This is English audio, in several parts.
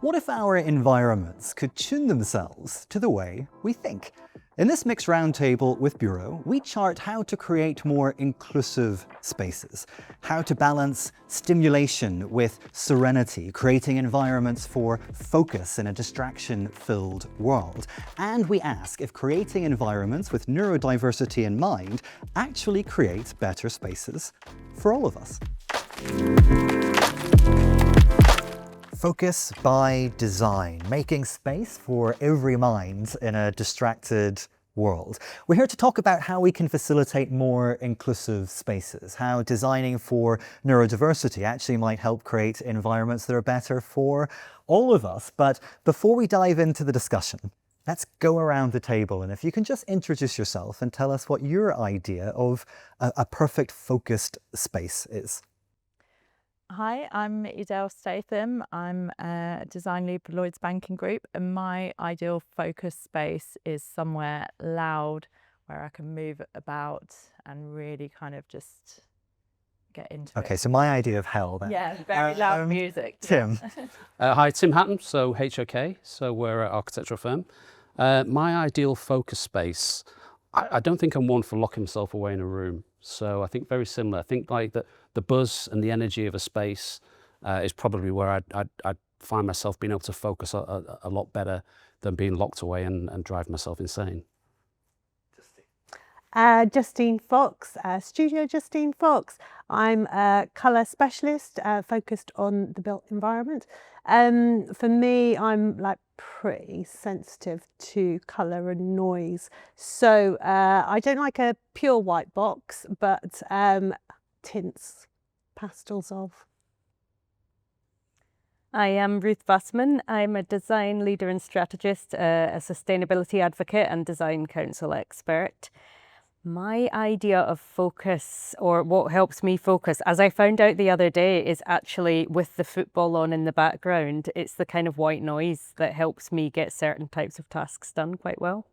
What if our environments could tune themselves to the way we think? In this mixed roundtable with Bureau, we chart how to create more inclusive spaces, how to balance stimulation with serenity, creating environments for focus in a distraction-filled world. And we ask if creating environments with neurodiversity in mind actually creates better spaces for all of us. Focus by design, making space for every mind in a distracted world. We're here to talk about how we can facilitate more inclusive spaces, how designing for neurodiversity actually might help create environments that are better for all of us. But before we dive into the discussion, let's go around the table, and if you can just introduce yourself and tell us what your idea of a perfect focused space is. Hi, I'm Edel Statham. I'm a design lead for Lloyds Banking Group, and my ideal focus space is somewhere loud where I can move about and really kind of just get into it. Okay, so my idea of hell then. Yeah, very loud music. Tim. Hi, Tim Hatton, so HOK, so we're an architectural firm. My ideal focus space, I don't think I'm one for locking myself away in a room. So I think very similar. I think like the buzz and the energy of a space is probably where I'd find myself being able to focus a lot better than being locked away and drive myself insane. Justine Fox, Studio Justine Fox. I'm a colour specialist focused on the built environment. For me, I'm like pretty sensitive to colour and noise. So I don't like a pure white box, but tints, pastels of. I am Ruth Bussman. I'm a design leader and strategist, a sustainability advocate and design council expert. My idea of focus, or what helps me focus, as I found out the other day, is actually with the football on in the background. It's the kind of white noise that helps me get certain types of tasks done quite well.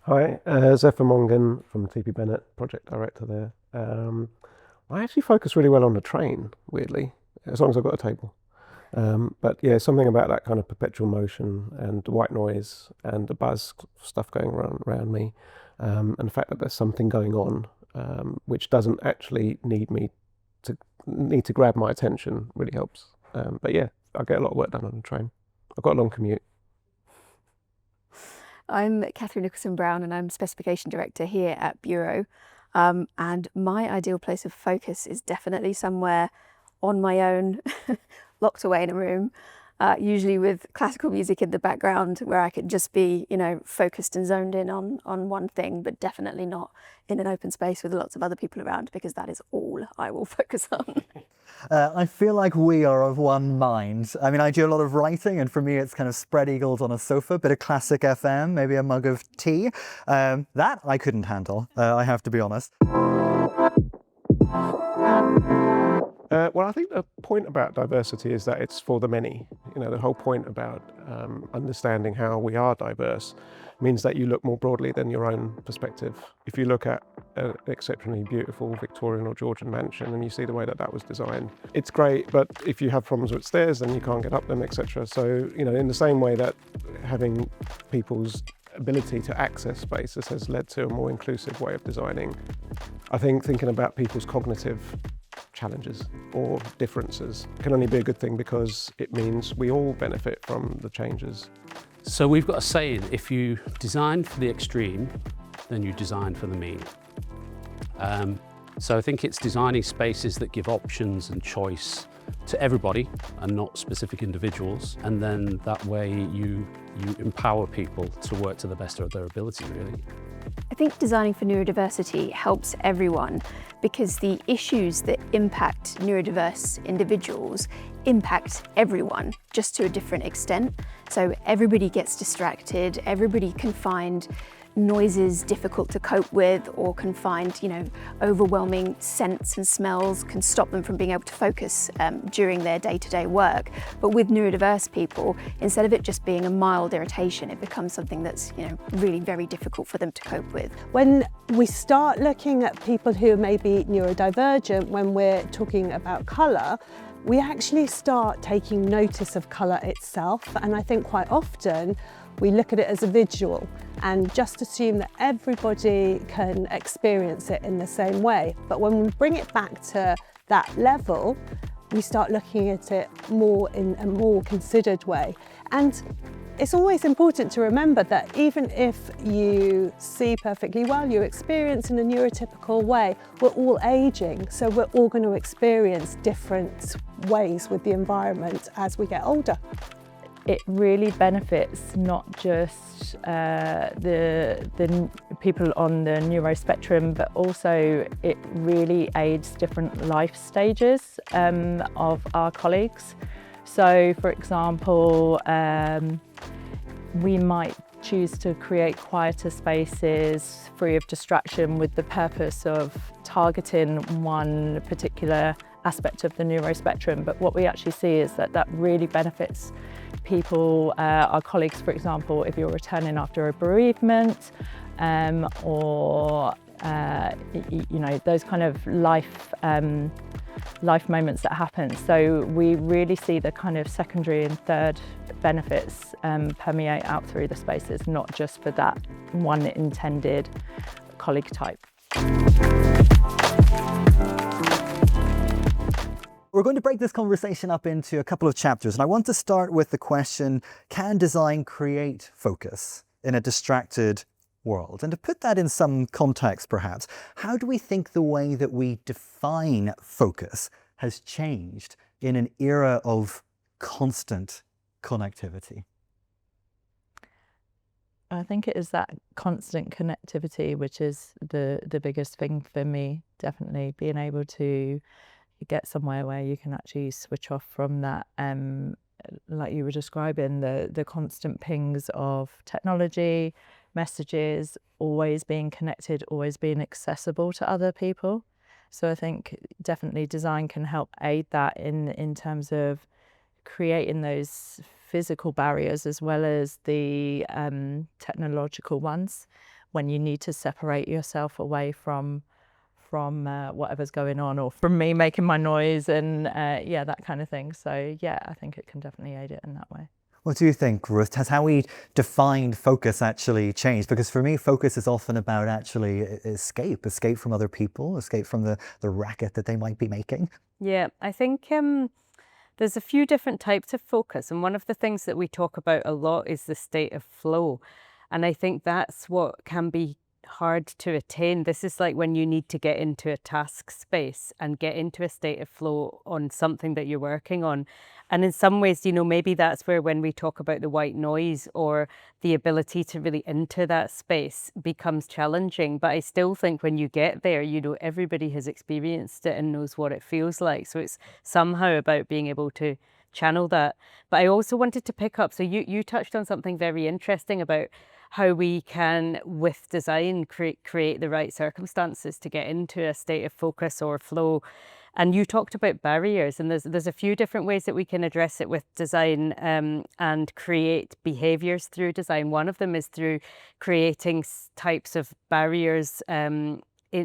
Hi, Zephyr Mongan from TP Bennett, project director there. I actually focus really well on the train, weirdly, as long as I've got a table. But yeah, something about that kind of perpetual motion and white noise and the buzz stuff going around me, and the fact that there's something going on which doesn't actually need to grab my attention really helps. But yeah, I get a lot of work done on the train. I've got a long commute. I'm Catherine Nicholson-Brown and I'm Specification Director here at Bureau. And my ideal place of focus is definitely somewhere on my own, locked away in a room, usually with classical music in the background where I could just be, focused and zoned in on one thing, but definitely not in an open space with lots of other people around, because that is all I will focus on. I feel like we are of one mind. I mean, I do a lot of writing, and for me it's kind of spread eagles on a sofa, bit of classic FM, maybe a mug of tea. That I couldn't handle, I have to be honest. Well, I think the point about diversity is that it's for the many. The whole point about understanding how we are diverse means that you look more broadly than your own perspective. If you look at an exceptionally beautiful Victorian or Georgian mansion and you see the way that that was designed, it's great, but if you have problems with stairs, then you can't get up them, etc. So, in the same way that having people's ability to access spaces has led to a more inclusive way of designing, I think thinking about people's cognitive challenges or differences can only be a good thing, because it means we all benefit from the changes. So we've got a saying, if you design for the extreme, then you design for the mean. So I think it's designing spaces that give options and choice to everybody and not specific individuals, and then that way you empower people to work to the best of their ability, really. I think designing for neurodiversity helps everyone, because the issues that impact neurodiverse individuals impact everyone, just to a different extent. So everybody gets distracted, everybody can find noises difficult to cope with, or can find, overwhelming scents and smells can stop them from being able to focus during their day-to-day work. But with neurodiverse people, instead of it just being a mild irritation, it becomes something that's, really very difficult for them to cope with. When we start looking at people who may be neurodivergent, when we're talking about colour, we actually start taking notice of colour itself, and I think quite often we look at it as a visual and just assume that everybody can experience it in the same way. But when we bring it back to that level, we start looking at it more in a more considered way. And it's always important to remember that even if you see perfectly well, you experience in a neurotypical way, we're all aging, so we're all going to experience different ways with the environment as we get older. It really benefits not just the people on the neuro spectrum, but also it really aids different life stages of our colleagues. So, for example, we might choose to create quieter spaces free of distraction with the purpose of targeting one particular aspect of the neurospectrum. But what we actually see is that that really benefits people, our colleagues, for example, if you're returning after a bereavement, or those kind of life moments that happen. So we really see the kind of secondary and third benefits permeate out through the spaces, not just for that one intended colleague type. We're going to break this conversation up into a couple of chapters, and I want to start with the question, can design create focus in a distracted world? And to put that in some context perhaps, how do we think the way that we define focus has changed in an era of constant connectivity? I think it is that constant connectivity which is the biggest thing for me, definitely being able to get somewhere where you can actually switch off from that, like you were describing, the constant pings of technology, messages, always being connected, always being accessible to other people. So I think definitely design can help aid that in terms of creating those physical barriers as well as the technological ones, when you need to separate yourself away from whatever's going on, or from me making my noise, and that kind of thing. So yeah, I think it can definitely aid it in that way. What do you think, Ruth? Has how we defined focus actually changed? Because for me, focus is often about actually escape from other people, escape from the racket that they might be making. Yeah, I think there's a few different types of focus, and one of the things that we talk about a lot is the state of flow. And I think that's what can be hard to attain. This is like when you need to get into a task space and get into a state of flow on something that you're working on. And in some ways, maybe that's where, when we talk about the white noise or the ability to really enter that space, becomes challenging. But I still think when you get there, everybody has experienced it and knows what it feels like. So it's somehow about being able to channel that. But I also wanted to pick up, so you touched on something very interesting about how we can, with design, create the right circumstances to get into a state of focus or flow. And you talked about barriers, and there's a few different ways that we can address it with design and create behaviours through design. One of them is through creating types of barriers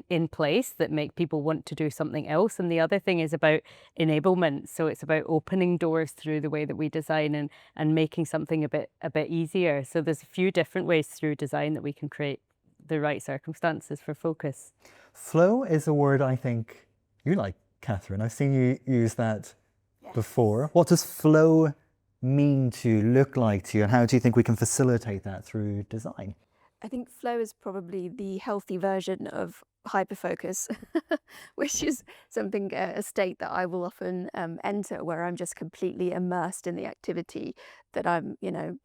in place that make people want to do something else. And the other thing is about enablement. So it's about opening doors through the way that we design and making something a bit easier. So there's a few different ways through design that we can create the right circumstances for focus. Flow is a word I think you like, Catherine. I've seen you use that before. What does flow mean to look like to you, and how do you think we can facilitate that through design? I think flow is probably the healthy version of hyperfocus, which is something, a state that I will often enter, where I'm just completely immersed in the activity that I'm,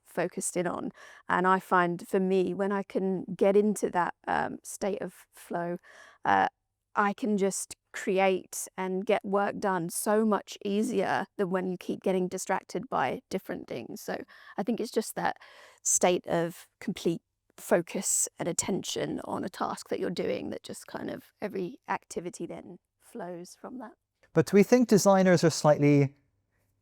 focused in on. And I find, for me, when I can get into that state of flow, I can just create and get work done so much easier than when you keep getting distracted by different things. So I think it's just that state of complete focus and attention on a task that you're doing, that just kind of every activity then flows from that. But do we think designers are slightly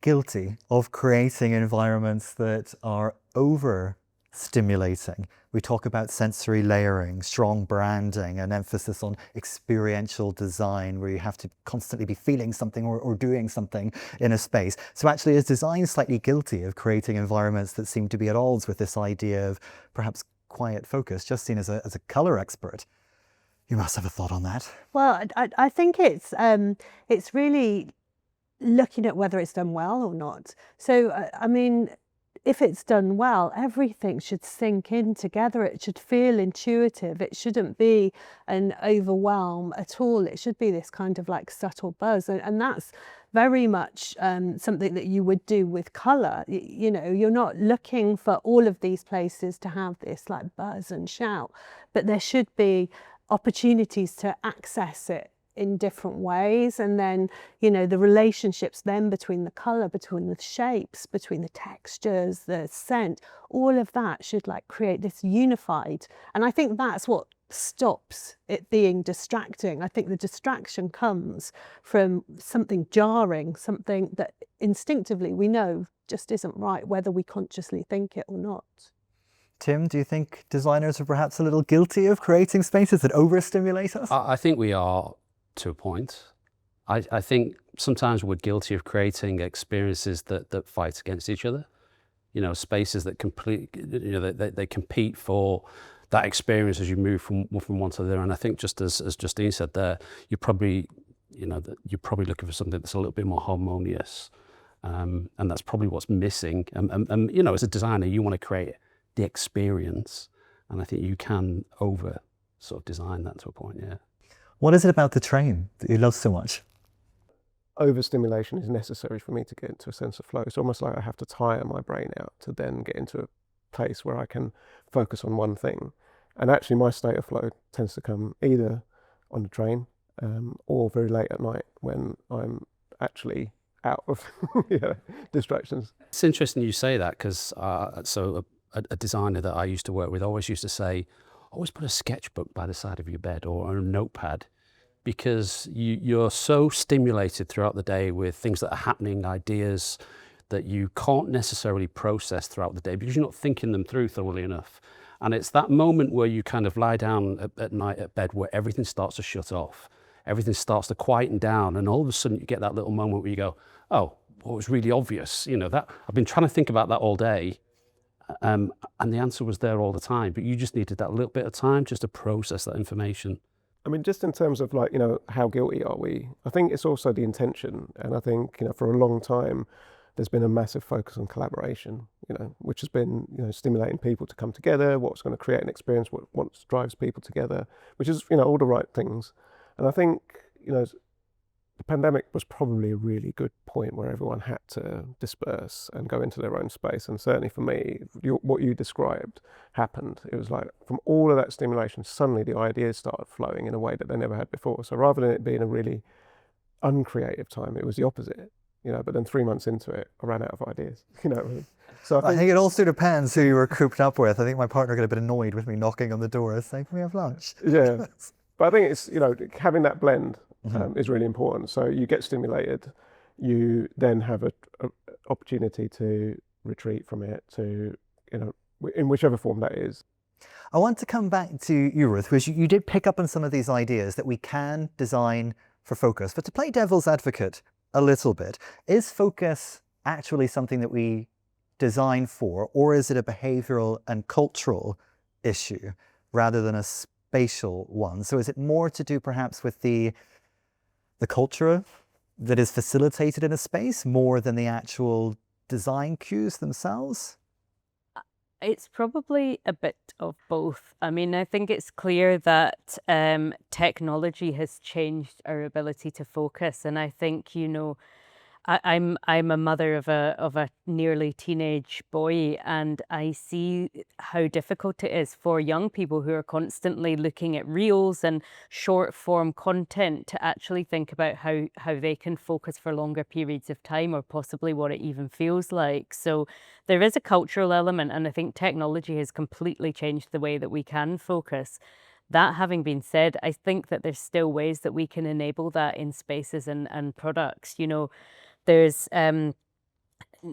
guilty of creating environments that are over-stimulating? We talk about sensory layering, strong branding, an emphasis on experiential design where you have to constantly be feeling something or doing something in a space. So actually, is design slightly guilty of creating environments that seem to be at odds with this idea of perhaps quiet focus? Justine, as a colour expert, you must have a thought on that. Well, I think it's really looking at whether it's done well or not. So, I mean, if it's done well, everything should sink in together. It should feel intuitive. It shouldn't be an overwhelm at all. It should be this kind of like subtle buzz. And that's very much something that you would do with colour. You know, you're not looking for all of these places to have this like buzz and shout, but there should be opportunities to access it in different ways. And then, you know, the relationships then between the colour, between the shapes, between the textures, the scent, all of that should like create this unified. And I think that's what stops it being distracting. I think the distraction comes from something jarring, something that instinctively we know just isn't right, whether we consciously think it or not. Tim, do you think designers are perhaps a little guilty of creating spaces that overstimulate us? I think we are, to a point. I think sometimes we're guilty of creating experiences that fight against each other. You know, spaces that they compete for that experience as you move from one to the other. And I think, just as Justine said there, you're probably looking for something that's a little bit more harmonious, and that's probably what's missing. And you know, as a designer, you want to create the experience, and I think you can over sort of design that to a point. Yeah. What is it about the train that you love so much? Overstimulation is necessary for me to get into a sense of flow. It's almost like I have to tire my brain out to then get into a place where I can focus on one thing. And actually my state of flow tends to come either on the train or very late at night when I'm actually out of distractions. It's interesting you say that, because a designer that I used to work with always used to say, always put a sketchbook by the side of your bed or a notepad, because you're so stimulated throughout the day with things that are happening, ideas that you can't necessarily process throughout the day because you're not thinking them through thoroughly enough. And it's that moment where you kind of lie down at night at bed where everything starts to shut off, everything starts to quieten down, and all of a sudden you get that little moment where you go, oh, well, it was really obvious. You know, that I've been trying to think about that all day. And the answer was there all the time, but you just needed that little bit of time just to process that information. I mean, just in terms of like, you know, how guilty are we? I think it's also the intention. And I think, you know, for a long time, there's been a massive focus on collaboration, you know, which has been, you know, stimulating people to come together, what's going to create an experience, what drives people together, which is, you know, all the right things. And I think, you know, the pandemic was probably a really good point where everyone had to disperse and go into their own space. And certainly for me, what you described happened. It was like from all of that stimulation, suddenly the ideas started flowing in a way that they never had before. So rather than it being a really uncreative time, it was the opposite. You know, but then 3 months into it, I ran out of ideas. You know, so I think it also depends who you were cooped up with. I think my partner got a bit annoyed with me knocking on the door saying, "Can we have lunch?" Yeah, but I think it's, you know, having that blend is really important. So you get stimulated, you then have an opportunity to retreat from it, to, you know, in whichever form that is. I want to come back to you, Ruth, because you did pick up on some of these ideas that we can design for focus. But to play devil's advocate a little bit, is focus actually something that we design for, or is it a behavioral and cultural issue rather than a spatial one? So is it more to do perhaps with the culture that is facilitated in a space more than the actual design cues themselves? It's probably a bit of both. I mean, I think it's clear that technology has changed our ability to focus. And I think, you know, I'm a mother of a nearly teenage boy, and I see how difficult it is for young people who are constantly looking at reels and short form content to actually think about how they can focus for longer periods of time, or possibly what it even feels like. So there is a cultural element, and I think technology has completely changed the way that we can focus. That having been said, I think that there's still ways that we can enable that in spaces and products. You know, there's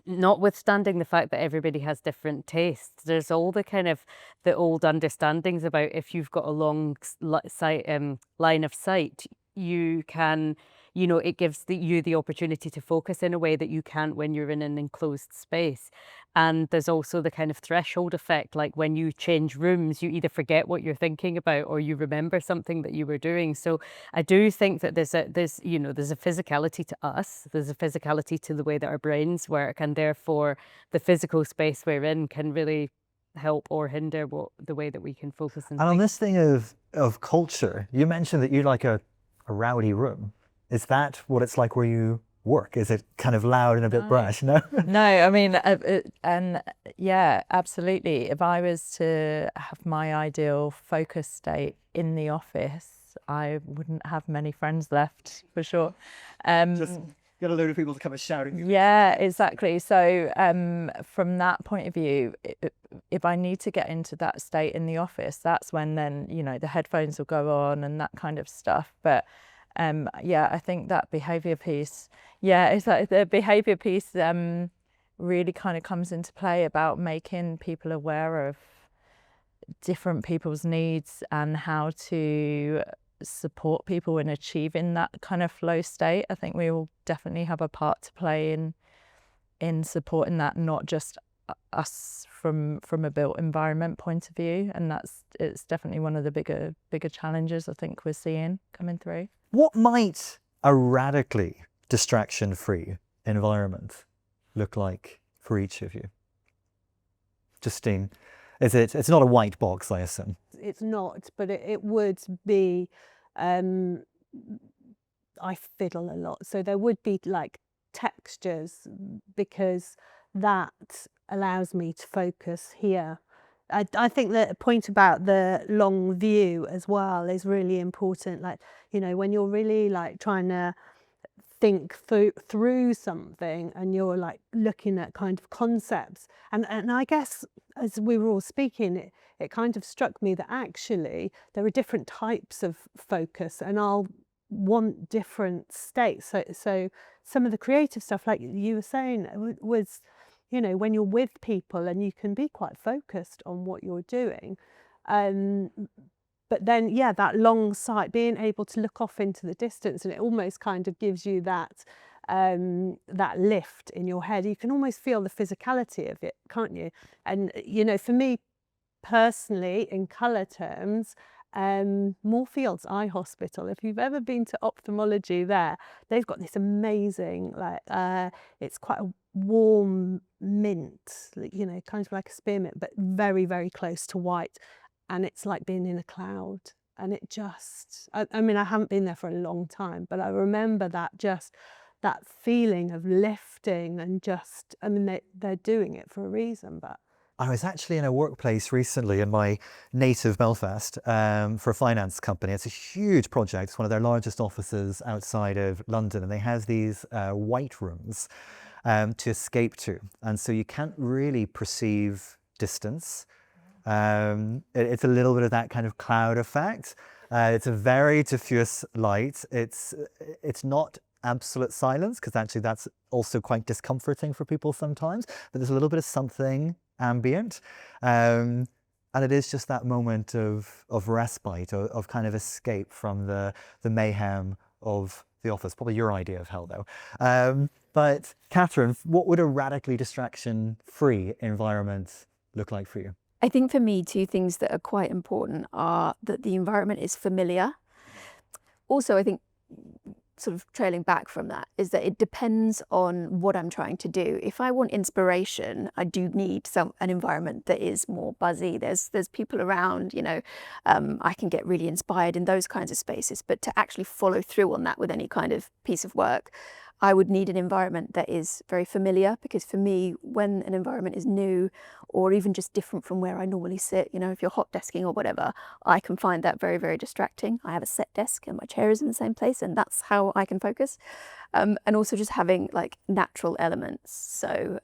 notwithstanding the fact that everybody has different tastes, there's all the kind of the old understandings about if you've got a long line of sight, you can, you know, it gives you the opportunity to focus in a way that you can't when you're in an enclosed space. And there's also the kind of threshold effect, like when you change rooms, you either forget what you're thinking about or you remember something that you were doing. So I do think that there's a physicality to us, there's a physicality to the way that our brains work, and therefore the physical space we're in can really help or hinder the way that we can focus and on think. this thing of culture, you mentioned that you like a rowdy room. Is that what it's like where you work? Is it kind of loud and a bit brash? No? No, I mean, and yeah, absolutely. If I was to have my ideal focus state in the office, I wouldn't have many friends left, for sure. Just get a load of people to come and shouting. Yeah, exactly. So from that point of view, if I need to get into that state in the office, that's when then, you know, the headphones will go on and that kind of stuff. But yeah, I think that behaviour piece, it's like the behaviour piece really kind of comes into play about making people aware of different people's needs and how to support people in achieving that kind of flow state. I think we all definitely have a part to play in supporting that, not just us from a built environment point of view. And it's definitely one of the bigger challenges I think we're seeing coming through. What might a radically distraction-free environment look like for each of you? Justine, it's not a white box, I assume. It's not, but it would be, I fiddle a lot. So there would be like textures, because that allows me to focus here. I think the point about the long view as well is really important. Like, you know, when you're really like trying to think through something and you're like looking at kind of concepts, and I guess as we were all speaking, it kind of struck me that actually there are different types of focus, and I'll want different states. So some of the creative stuff, like you were saying, was, you know, when you're with people and you can be quite focused on what you're doing. But then, yeah, that long sight, being able to look off into the distance, and it almost kind of gives you that that lift in your head. You can almost feel the physicality of it, can't you? And, you know, for me personally, in colour terms, Moorfields Eye Hospital, if you've ever been to ophthalmology there, they've got this amazing, like, it's quite a warm mint, you know, kind of like a spearmint, but very, very close to white. And it's like being in a cloud. And it just, I mean, I haven't been there for a long time, but I remember that feeling of lifting and just, I mean, they're doing it for a reason, but. I was actually in a workplace recently in my native Belfast for a finance company. It's a huge project. It's one of their largest offices outside of London, and they have these white rooms to escape to. And so you can't really perceive distance. It's a little bit of that kind of cloud effect. It's a very diffuse light. It's not absolute silence, because actually that's also quite discomforting for people sometimes, but there's a little bit of something ambient, and it is just that moment of respite, of kind of escape from the mayhem of the office. Probably your idea of hell though. But Catherine, what would a radically distraction-free environment look like for you? I think for me, two things that are quite important are that the environment is familiar. Also, I think, sort of trailing back from that, is that it depends on what I'm trying to do. If I want inspiration, I do need an environment that is more buzzy. There's people around, you know, I can get really inspired in those kinds of spaces. But to actually follow through on that with any kind of piece of work, I would need an environment that is very familiar, because for me, when an environment is new or even just different from where I normally sit, you know, if you're hot desking or whatever, I can find that very, very distracting. I have a set desk and my chair is in the same place, and that's how I can focus. And also just having like natural elements. So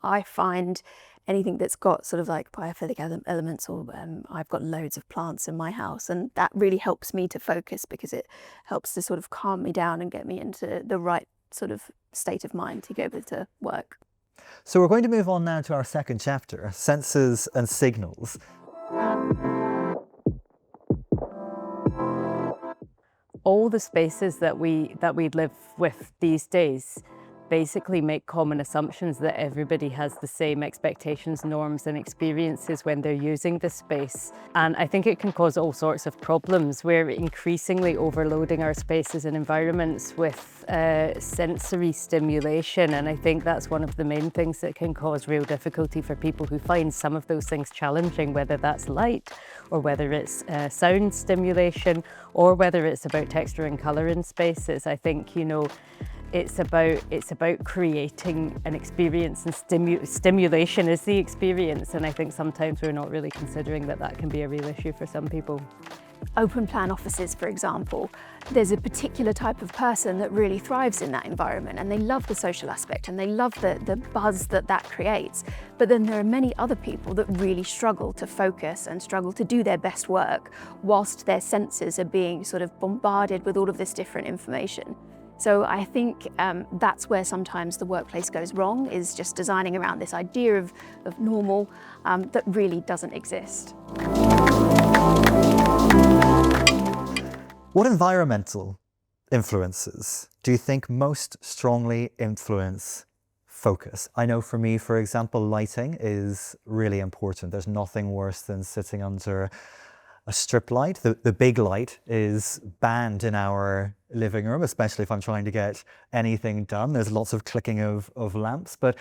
I find anything that's got sort of like biophilic elements, or I've got loads of plants in my house, and that really helps me to focus, because it helps to sort of calm me down and get me into the right sort of state of mind to go able to work. So we're going to move on now to our second chapter, senses and signals. All the spaces that we live with these days basically make common assumptions that everybody has the same expectations, norms and experiences when they're using the space. And I think it can cause all sorts of problems. We're increasingly overloading our spaces and environments with sensory stimulation, and I think that's one of the main things that can cause real difficulty for people who find some of those things challenging, whether that's light or whether it's sound stimulation or whether it's about texture and colour in spaces. I think, you know, it's about creating an experience, and stimulation is the experience, and I think sometimes we're not really considering that that can be a real issue for some people. Open plan offices, for example, there's a particular type of person that really thrives in that environment, and they love the social aspect and they love the buzz that creates. But then there are many other people that really struggle to focus and struggle to do their best work whilst their senses are being sort of bombarded with all of this different information. So I think that's where sometimes the workplace goes wrong, is just designing around this idea of normal that really doesn't exist. What environmental influences do you think most strongly influence focus? I know for me, for example, lighting is really important. There's nothing worse than sitting under a strip light. The big light is banned in our living room, especially if I'm trying to get anything done. There's lots of clicking of lamps. But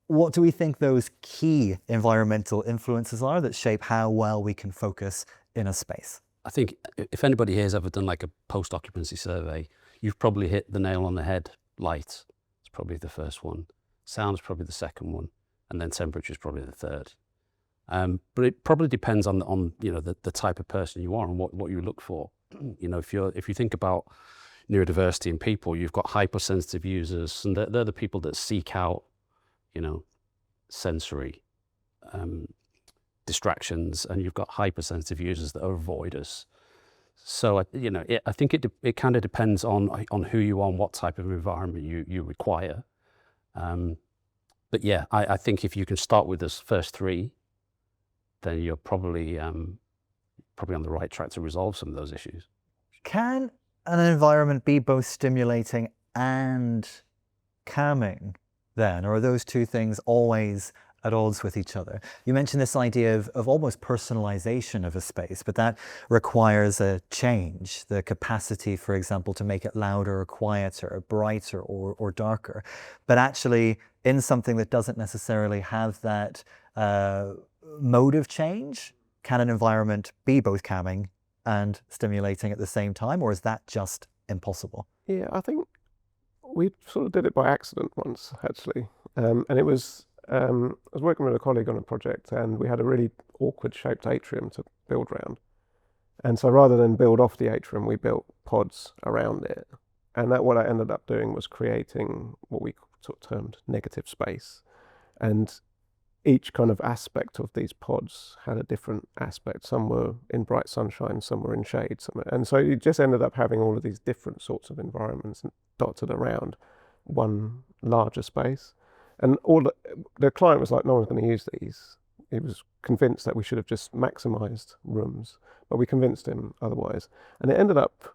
what do we think those key environmental influences are that shape how well we can focus in a space? I think if anybody here has ever done like a post-occupancy survey, you've probably hit the nail on the head. Light is probably the first one. Sound is probably the second one. And then temperature is probably the third. But it probably depends on you know, the type of person you are and what you look for. You know, if you think about neurodiversity in people, you've got hypersensitive users, and they're the people that seek out, you know, sensory distractions, and you've got hypersensitive users that are avoiders. So you know, I think it kind of depends on who you are and what type of environment you require. But yeah, I think if you can start with those first three, then you're probably on the right track to resolve some of those issues. Can an environment be both stimulating and calming then, or are those two things always at odds with each other? You mentioned this idea of almost personalization of a space, but that requires a change, the capacity, for example, to make it louder or quieter, brighter or darker. But actually, in something that doesn't necessarily have that mode of change, can an environment be both calming and stimulating at the same time, or is that just impossible? Yeah, I think we sort of did it by accident once, actually. And it was, I was working with a colleague on a project, and we had a really awkward shaped atrium to build around. And so rather than build off the atrium, we built pods around it. And what I ended up doing was creating what we sort of termed negative space. And each kind of aspect of these pods had a different aspect. Some were in bright sunshine, some were in shade. And so you just ended up having all of these different sorts of environments dotted around one larger space. And the client was like, no one's going to use these. He was convinced that we should have just maximized rooms, but we convinced him otherwise. And it ended up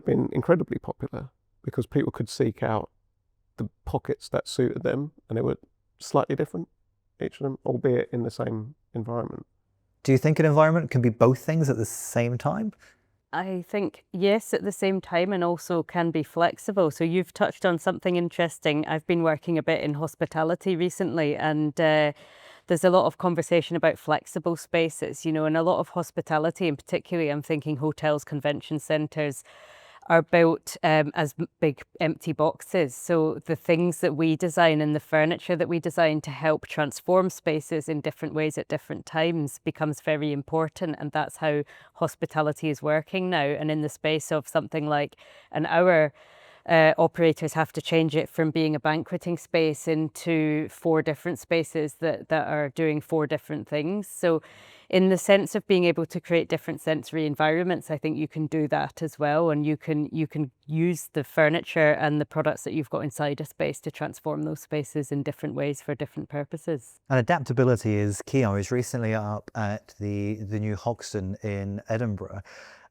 being incredibly popular, because people could seek out the pockets that suited them, and they were slightly different, each of them, albeit in the same environment. Do you think an environment can be both things at the same time? I think yes, at the same time, and also can be flexible. So you've touched on something interesting. I've been working a bit in hospitality recently, and there's a lot of conversation about flexible spaces, you know, and a lot of hospitality, and particularly I'm thinking hotels, convention centres, are built as big empty boxes. So the things that we design and the furniture that we design to help transform spaces in different ways at different times becomes very important. And that's how hospitality is working now. And in the space of something like an hour, operators have to change it from being a banqueting space into 4 different spaces that are doing 4 different things. So in the sense of being able to create different sensory environments, I think you can do that as well. And you can use the furniture and the products that you've got inside a space to transform those spaces in different ways for different purposes. And adaptability is key. I was recently up at the new Hoxton in Edinburgh,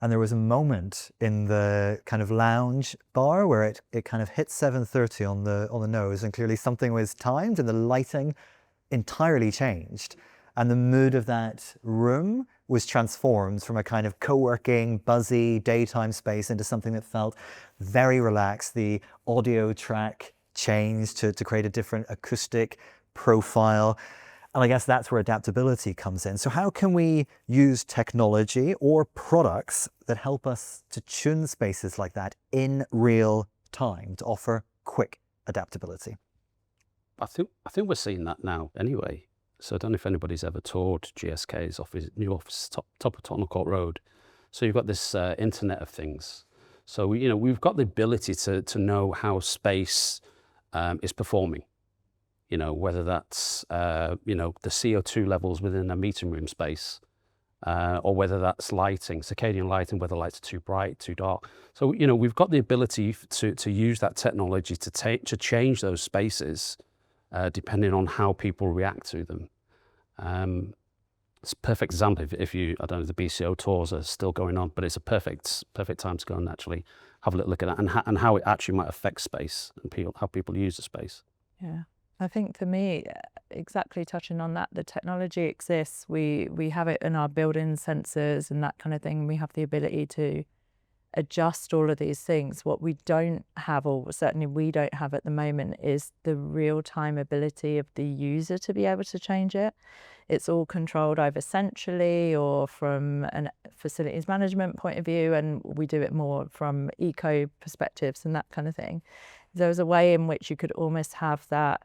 and there was a moment in the kind of lounge bar where it kind of hit 7:30 on the nose, and clearly something was timed and the lighting entirely changed. And the mood of that room was transformed from a kind of co-working, buzzy, daytime space into something that felt very relaxed. The audio track changed to create a different acoustic profile. And I guess that's where adaptability comes in. So how can we use technology or products that help us to tune spaces like that in real time to offer quick adaptability? I think we're seeing that now anyway. So I don't know if anybody's ever toured GSK's new office top of Tottenham Court Road. So you've got this Internet of Things. So we've got the ability to know how space is performing. Whether that's the CO2 levels within a meeting room space, or whether that's lighting, circadian lighting, whether lights are too bright, too dark. So we've got the ability to use that technology to change those spaces. Depending on how people react to them. It's a perfect example if you, I don't know, the BCO tours are still going on, but it's a perfect time to go and actually have a little look at that and how it actually might affect space and how people use the space. Yeah, I think for me, exactly touching on that, the technology exists. We have it in our building sensors and that kind of thing. We have the ability to adjust all of these things. What we don't have, or certainly we don't have at the moment, is the real-time ability of the user to be able to change it. It's all controlled either centrally or from a facilities management point of view, and we do it more from eco perspectives and that kind of thing. There's a way in which you could almost have that.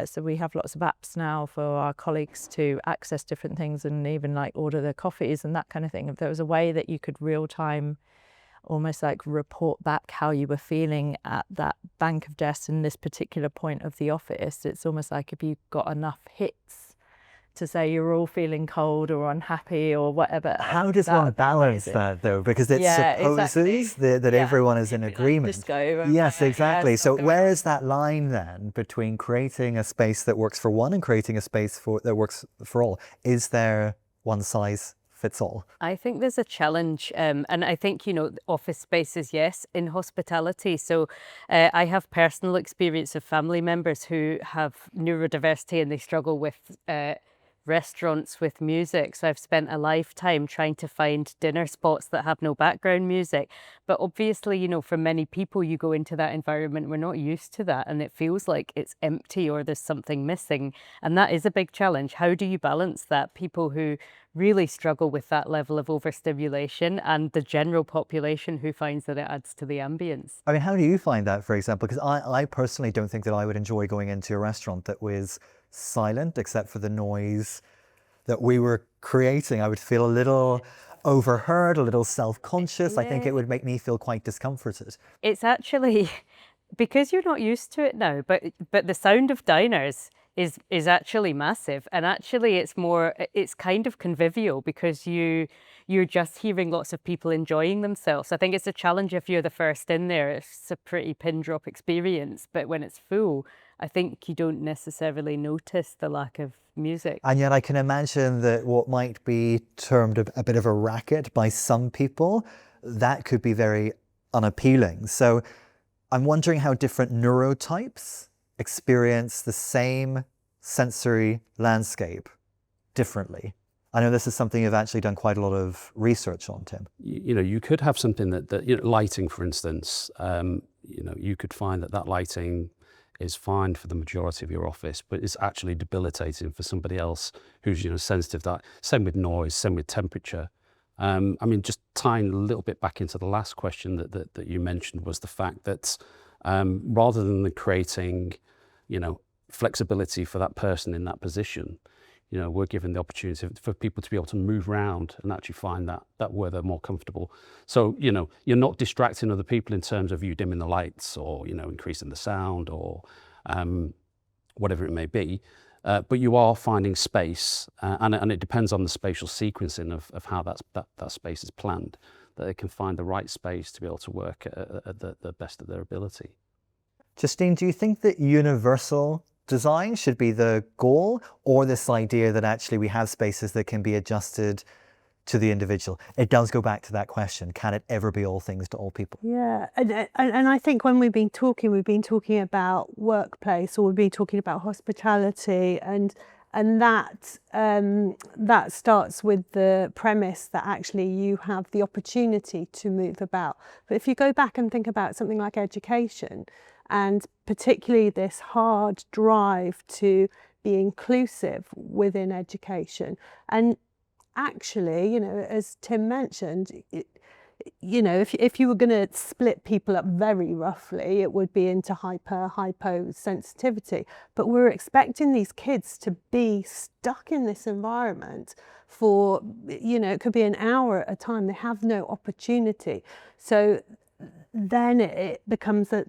So we have lots of apps now for our colleagues to access different things and even like order their coffees and that kind of thing. If there was a way that you could real time almost like report back how you were feeling at that bank of desks in this particular point of the office, it's almost like if you got enough hits to say you're all feeling cold or unhappy or whatever. How does one balance that though? Because it supposes that everyone is in agreement. Disco, yes, exactly. So where is that line then between creating a space that works for one and creating a space that works for all? Is there one size fits all? I think there's a challenge, and I think office spaces, yes, in hospitality. So I have personal experience of family members who have neurodiversity and they struggle with restaurants with music. So I've spent a lifetime trying to find dinner spots that have no background music. But obviously, for many people, you go into that environment, we're not used to that, and it feels like it's empty or there's something missing. And that is a big challenge. How do you balance that? People who really struggle with that level of overstimulation and the general population who finds that it adds to the ambience. I mean, how do you find that, for example? Because I personally don't think that I would enjoy going into a restaurant that was silent except for the noise that we were creating. I would feel a little overheard, a little self-conscious. Yeah. I think it would make me feel quite discomforted. It's actually, because you're not used to it now, but the sound of diners is actually massive, and actually it's kind of convivial because you're just hearing lots of people enjoying themselves. I think it's a challenge if you're the first in there. It's a pretty pin drop experience, but when it's full, I think you don't necessarily notice the lack of music. And yet I can imagine that what might be termed a bit of a racket by some people, that could be very unappealing. So I'm wondering how different neurotypes experience the same sensory landscape differently. I know this is something you've actually done quite a lot of research on, Tim. You could have something that lighting, for instance, you could find that lighting is fine for the majority of your office, but it's actually debilitating for somebody else who's sensitive to that. Same with noise, same with temperature. I mean, just tying a little bit back into the last question that you mentioned was the fact that rather than creating, flexibility for that person in that position, we're given the opportunity for people to be able to move around and actually find that where they're more comfortable. So, you're not distracting other people in terms of you dimming the lights or, increasing the sound or whatever it may be. But you are finding space, and it depends on the spatial sequencing of how that space is planned, that they can find the right space to be able to work at the best of their ability. Justine, do you think that universal design should be the goal, or this idea that actually we have spaces that can be adjusted to the individual? It does go back to that question, can it ever be all things to all people? Yeah, and I think when we've been talking about workplace, or we've been talking about hospitality, and that starts with the premise that actually you have the opportunity to move about. But if you go back and think about something like education, and particularly this hard drive to be inclusive within education, and actually, as Tim mentioned, if you were going to split people up very roughly, it would be into hypo sensitivity. But we're expecting these kids to be stuck in this environment for, it could be an hour at a time. They have no opportunity. So then it becomes that,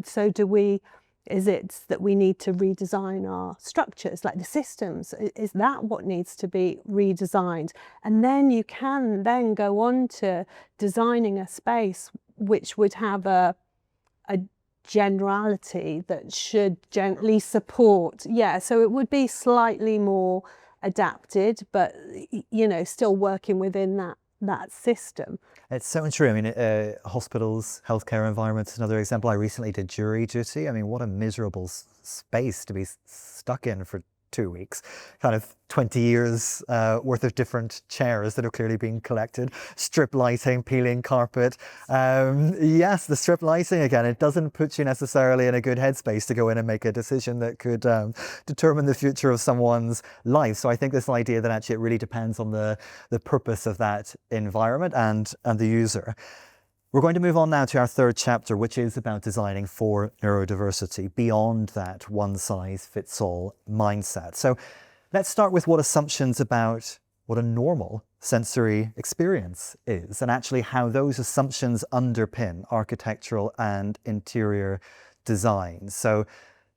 is it that we need to redesign our structures, like the systems? Is that what needs to be redesigned? And then you can then go on to designing a space which would have a generality that should gently support. Yeah, so it would be slightly more adapted, but still working within that system. It's so true. I mean, hospitals, healthcare environments, another example. I recently did jury duty. I mean, what a miserable space to be stuck in for 2 weeks. Kind of 20 years worth of different chairs that are clearly being collected, strip lighting, peeling carpet. Yes, the strip lighting again, it doesn't put you necessarily in a good headspace to go in and make a decision that could determine the future of someone's life. So I think this idea that actually it really depends on the purpose of that environment and the user. We're going to move on now to our third chapter, which is about designing for neurodiversity beyond that one-size-fits-all mindset. So let's start with what assumptions about what a normal sensory experience is, and actually how those assumptions underpin architectural and interior design. So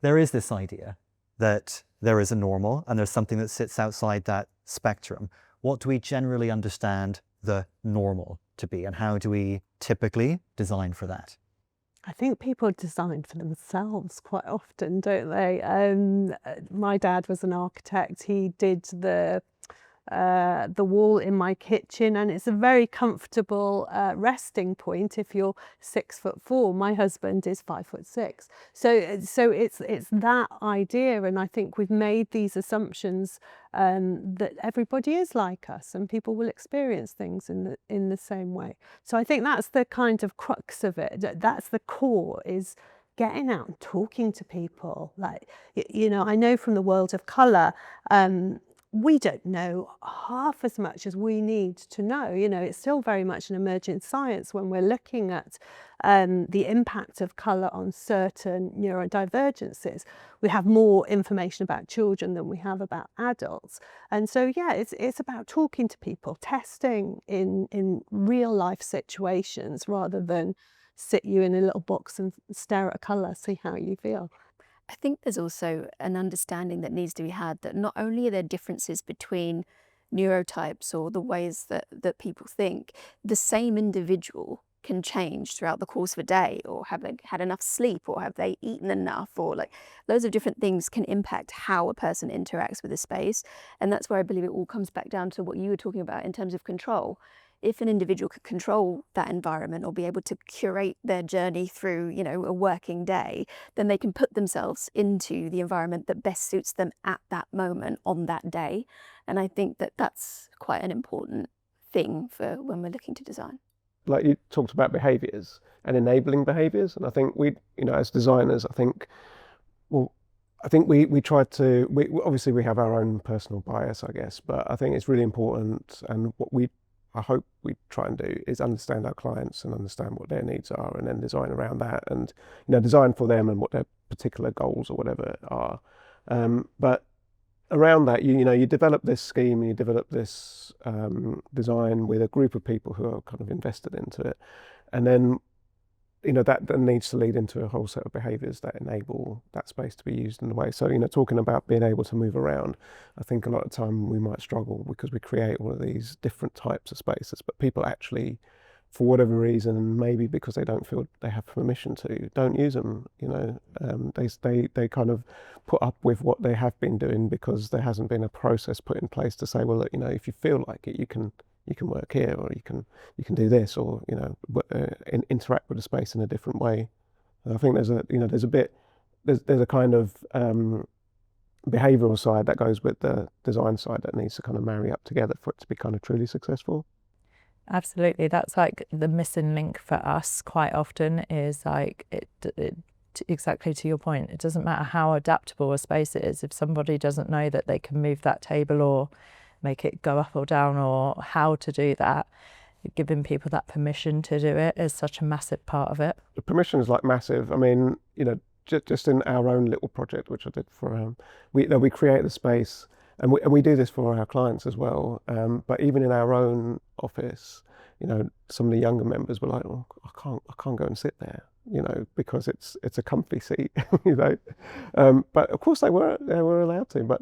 there is this idea that there is a normal and there's something that sits outside that spectrum. What do we generally understand the normal to be, and how do we typically design for that? I think people design for themselves quite often, don't they? My dad was an architect. He did the wall in my kitchen, and it's a very comfortable resting point if you're 6'4". My husband is 5'6". So it's that idea, and I think we've made these assumptions that everybody is like us and people will experience things in the same way. So I think that's the kind of crux of it. That's the core, is getting out and talking to people. Like, I know from the world of colour, we don't know half as much as we need to know. It's still very much an emerging science when we're looking at the impact of colour on certain neurodivergences. We have more information about children than we have about adults. And so, yeah, it's about talking to people, testing in real life situations rather than sit you in a little box and stare at a colour, see how you feel. I think there's also an understanding that needs to be had that not only are there differences between neurotypes or the ways that people think, the same individual can change throughout the course of a day, or have they had enough sleep, or have they eaten enough, or like loads of different things can impact how a person interacts with a space. And that's where I believe it all comes back down to what you were talking about in terms of control. If an individual could control that environment or be able to curate their journey through, a working day, then they can put themselves into the environment that best suits them at that moment on that day. And I think that that's quite an important thing for when we're looking to design. Like you talked about behaviours and enabling behaviours, and I think we, as designers, I think we try to, obviously we have our own personal bias, I guess, but I think it's really important, and what we I hope we try and do is understand our clients and understand what their needs are, and then design around that, and design for them and what their particular goals or whatever are. But around that, you develop this scheme, you develop this design with a group of people who are kind of invested into it, and then that then needs to lead into a whole set of behaviours that enable that space to be used in a way. So talking about being able to move around, I think a lot of the time we might struggle because we create all of these different types of spaces, but people actually, for whatever reason, maybe because they don't feel they have permission to, don't use them. They kind of put up with what they have been doing because there hasn't been a process put in place to say, well, look, if you feel like it, you can work here, or you can do this, or interact with the space in a different way. And I think there's a kind of behavioural side that goes with the design side that needs to kind of marry up together for it to be kind of truly successful. Absolutely, that's like the missing link for us quite often is like it exactly to your point. It doesn't matter how adaptable a space it is, if somebody doesn't know that they can move that table or make it go up or down or how to do that, giving people that permission to do it is such a massive part of it. The permission is like massive. I mean, just in our own little project, which I did for we create the space, and we do this for our clients as well. But even in our own office, some of the younger members were like, "Oh, I can't go and sit there," because it's a comfy seat, But of course they were allowed to, but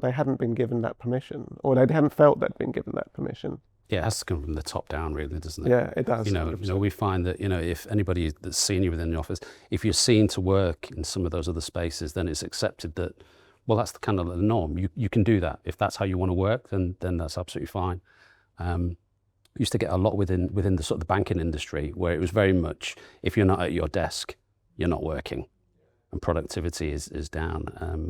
they hadn't been given that permission, or they hadn't felt they'd been given that permission. Yeah, it has to come from the top down, really, doesn't it? Yeah, it does. We find that if anybody that's senior within the office, if you're seen to work in some of those other spaces, then it's accepted that, well, that's the kind of the norm. You can do that. If that's how you want to work, then that's absolutely fine. Used to get a lot within the sort of the banking industry, where it was very much, if you're not at your desk, you're not working, and productivity is down.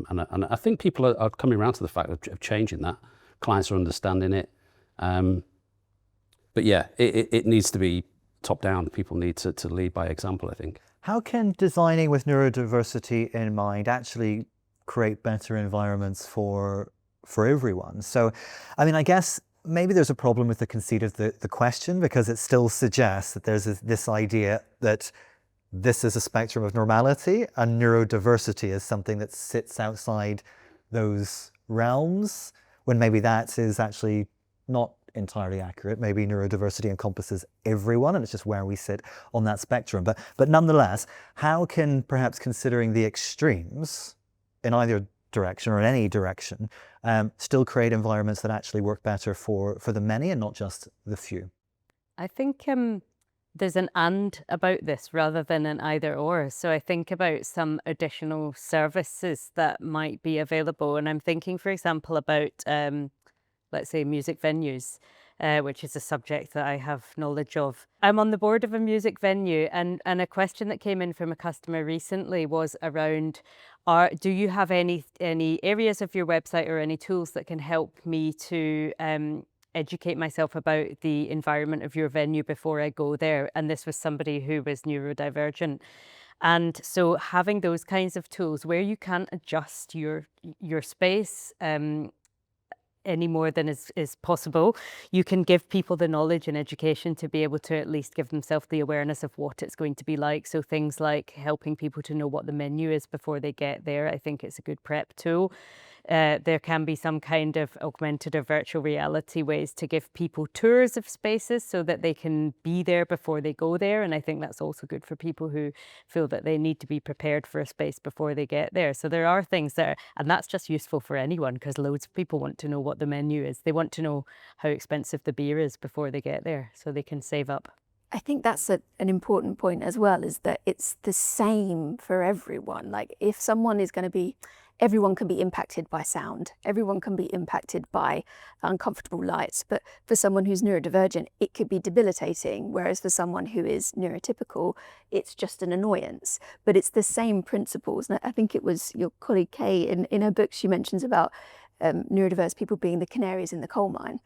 And I think people are coming around to the fact of changing that. Clients are understanding it. But yeah, it needs to be top down. People need to lead by example, I think. How can designing with neurodiversity in mind actually create better environments for everyone? So, I mean, I guess maybe there's a problem with the conceit of the question, because it still suggests that there's this idea that this is a spectrum of normality and neurodiversity is something that sits outside those realms, when maybe that is actually not entirely accurate. Maybe neurodiversity encompasses everyone and it's just where we sit on that spectrum. But nonetheless, how can perhaps considering the extremes in either direction or in any direction still create environments that actually work better for the many and not just the few? I think there's an and about this rather than an either or. So I think about some additional services that might be available. And I'm thinking, for example, about, let's say, music venues, which is a subject that I have knowledge of. I'm on the board of a music venue, and a question that came in from a customer recently was around, do you have any areas of your website or any tools that can help me to educate myself about the environment of your venue before I go there? And this was somebody who was neurodivergent. And so having those kinds of tools where you can't adjust your space any more than is possible, you can give people the knowledge and education to be able to at least give themselves the awareness of what it's going to be like. So things like helping people to know what the menu is before they get there, I think it's a good prep tool. There can be some kind of augmented or virtual reality ways to give people tours of spaces so that they can be there before they go there. And I think that's also good for people who feel that they need to be prepared for a space before they get there. So there are things there, and that's just useful for anyone, because loads of people want to know what the menu is. They want to know how expensive the beer is before they get there so they can save up. I think that's an important point as well, is that it's the same for everyone. Like if someone is going to be, everyone can be impacted by sound, everyone can be impacted by uncomfortable lights, but for someone who's neurodivergent, it could be debilitating, whereas for someone who is neurotypical, it's just an annoyance. But it's the same principles. And I think it was your colleague Kay, in her book, she mentions about neurodiverse people being the canaries in the coal mine.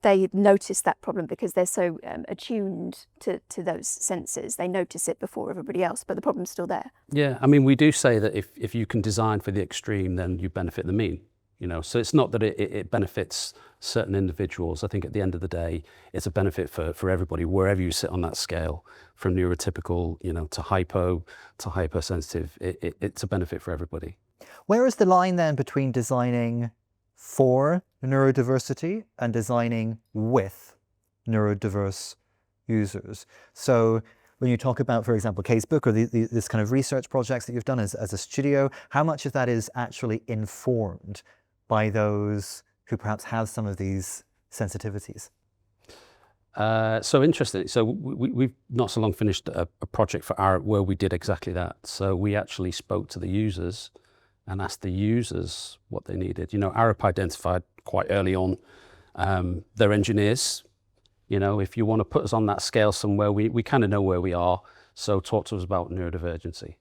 They notice that problem because they're so attuned to those senses. They notice it before everybody else, but the problem's still there. Yeah, I mean, we do say that if you can design for the extreme, then you benefit the mean. You know, so it's not that it benefits certain individuals. I think at the end of the day, it's a benefit for everybody, wherever you sit on that scale, from neurotypical, you know, to hypo, to hypersensitive. It's a benefit for everybody. Where is the line then between designing for neurodiversity and designing with neurodiverse users? So when you talk about, for example, Casebook or this kind of research projects that you've done as a studio, how much of that is actually informed by those who perhaps have some of these sensitivities? So interesting. So we've not so long finished a project for ARIP where we did exactly that. So we actually spoke to the users and asked the users what they needed. You know, ARIP identified quite early on, they're engineers. You know, if you want to put us on that scale somewhere, we kind of know where we are. So talk to us about neurodivergency.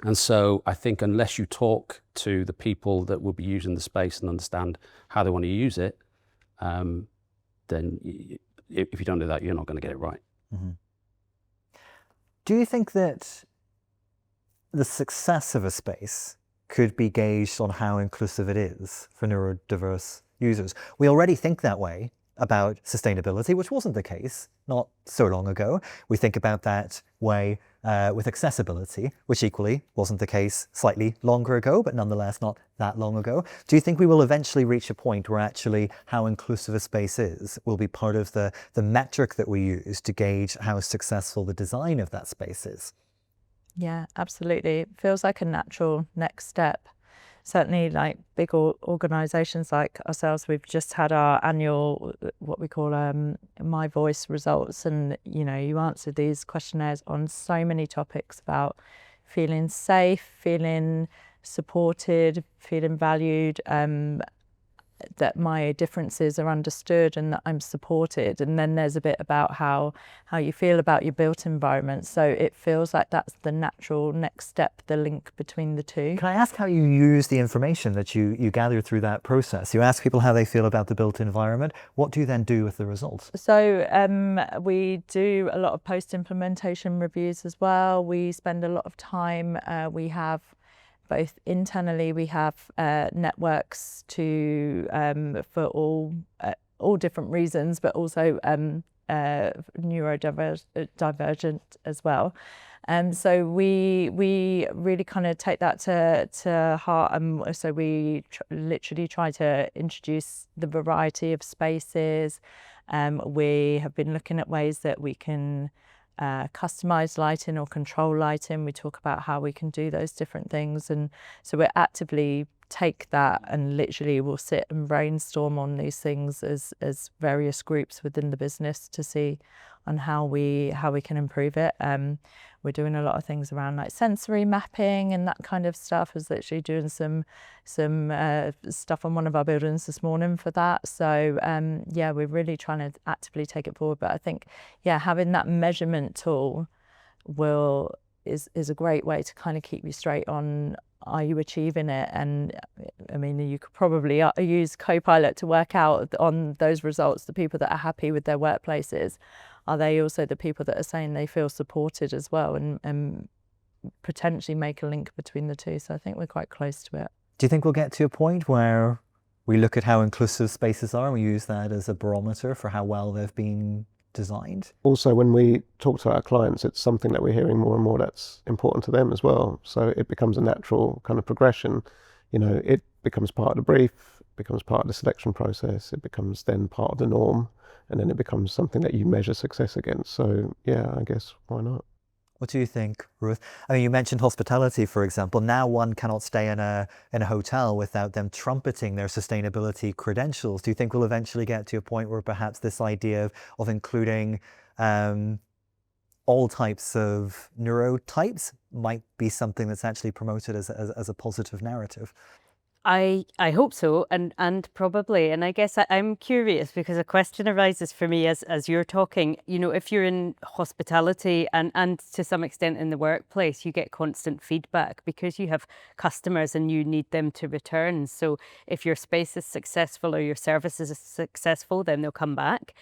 And so I think unless you talk to the people that will be using the space and understand how they want to use it, then if you don't do that, you're not going to get it right. Mm-hmm. Do you think that the success of a space could be gauged on how inclusive it is for neurodiverse users? We already think that way about sustainability, which wasn't the case not so long ago. We think about that way with accessibility, which equally wasn't the case slightly longer ago, but nonetheless not that long ago. Do you think we will eventually reach a point where actually how inclusive a space is will be part of the metric that we use to gauge how successful the design of that space is? Yeah, absolutely. It feels like a natural next step. Certainly, like big organisations like ourselves, we've just had our annual, what we call My Voice results, and you know, you answer these questionnaires on so many topics about feeling safe, feeling supported, feeling valued, that my differences are understood and that I'm supported. And then there's a bit about how you feel about your built environment. So it feels like that's the natural next step, the link between the two. Can I ask how you use the information that you gather through that process? You ask people how they feel about the built environment. What do you then do with the results? So we do a lot of post-implementation reviews as well. We spend a lot of time, we have both internally, we have networks to for all different reasons, but also neurodivergent as well. So we really kind of take that to heart. So we literally try to introduce the variety of spaces. We have been looking at ways that we can customize lighting or control lighting. We talk about how we can do those different things, and so we actively take that and literally will sit and brainstorm on these things as various groups within the business to see on how we can improve it. We're doing a lot of things around like sensory mapping and that kind of stuff. I was literally doing some stuff on one of our buildings this morning for that. So yeah, we're really trying to actively take it forward. But I think, yeah, having that measurement tool is a great way to kind of keep you straight on, are you achieving it? And I mean, you could probably use Copilot to work out on those results, the people that are happy with their workplaces. Are they also the people that are saying they feel supported as well, and potentially make a link between the two? So I think we're quite close to it. Do you think we'll get to a point where we look at how inclusive spaces are and we use that as a barometer for how well they've been designed? Also, when we talk to our clients, it's something that we're hearing more and more that's important to them as well. So it becomes a natural kind of progression. You know, it becomes part of the brief, becomes part of the selection process, it becomes then part of the norm, and then it becomes something that you measure success against. So yeah, I guess why not? What do you think, Ruth? I mean, you mentioned hospitality, for example. Now one cannot stay in a hotel without them trumpeting their sustainability credentials. Do you think we'll eventually get to a point where perhaps this idea of including all types of neurotypes might be something that's actually promoted as a positive narrative? I hope so, and probably, and I guess I'm curious because a question arises for me as you're talking. You know, if you're in hospitality and to some extent in the workplace, you get constant feedback because you have customers and you need them to return. So if your space is successful or your service is successful, then they'll come back.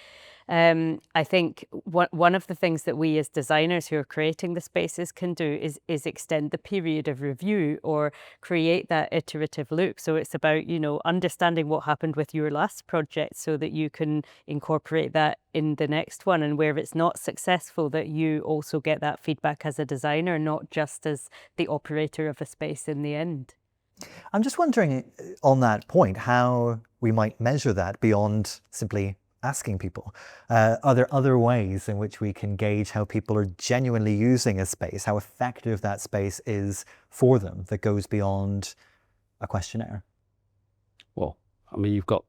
I think one of the things that we as designers who are creating the spaces can do is extend the period of review or create that iterative loop. So it's about, understanding what happened with your last project so that you can incorporate that in the next one, and where it's not successful, that you also get that feedback as a designer, not just as the operator of a space in the end. I'm just wondering on that point how we might measure that beyond simply asking people. Are there other ways in which we can gauge how people are genuinely using a space, how effective that space is for them, that goes beyond a questionnaire? Well, I mean, you've got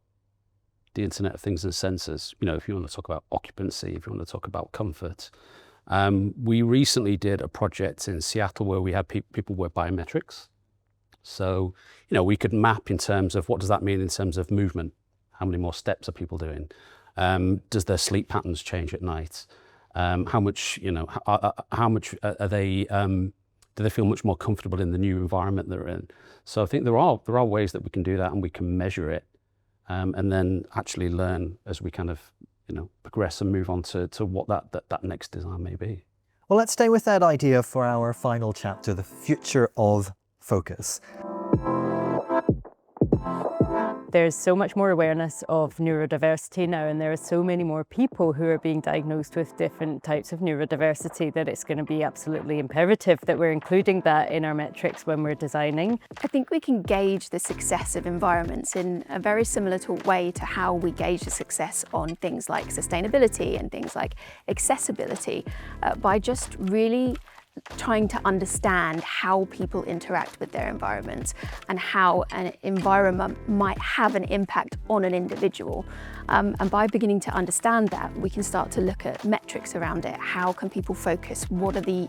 the Internet of Things and sensors. If you want to talk about occupancy, if you want to talk about comfort. We recently did a project in Seattle where we had people wear biometrics. So, we could map in terms of what does that mean in terms of movement? How many more steps are people doing? Does their sleep patterns change at night? How much, how much are they? Do they feel much more comfortable in the new environment they're in? So I think there are ways that we can do that, and we can measure it, and then actually learn as we kind of progress and move on to what that next design may be. Well, let's stay with that idea for our final chapter, the future of focus. There's so much more awareness of neurodiversity now, and there are so many more people who are being diagnosed with different types of neurodiversity that it's going to be absolutely imperative that we're including that in our metrics when we're designing. I think we can gauge the success of environments in a very similar way to how we gauge the success on things like sustainability and things like accessibility, by just really trying to understand how people interact with their environments and how an environment might have an impact on an individual. And by beginning to understand that, we can start to look at metrics around it. How can people focus? What are the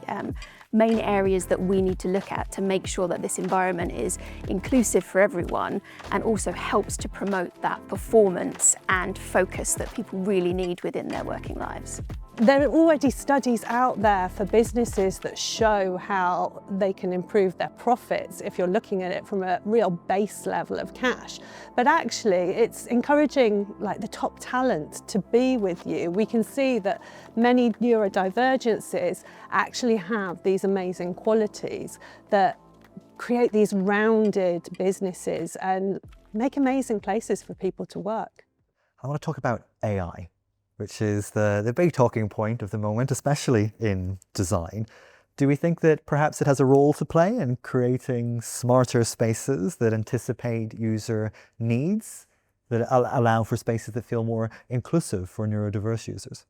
main areas that we need to look at to make sure that this environment is inclusive for everyone and also helps to promote that performance and focus that people really need within their working lives? There are already studies out there for businesses that show how they can improve their profits if you're looking at it from a real base level of cash. But actually, it's encouraging the top talent to be with you. We can see that many neurodivergences actually have these amazing qualities that create these rounded businesses and make amazing places for people to work. I want to talk about AI, which is the big talking point of the moment, especially in design. Do we think that perhaps it has a role to play in creating smarter spaces that anticipate user needs, that allow for spaces that feel more inclusive for neurodiverse users?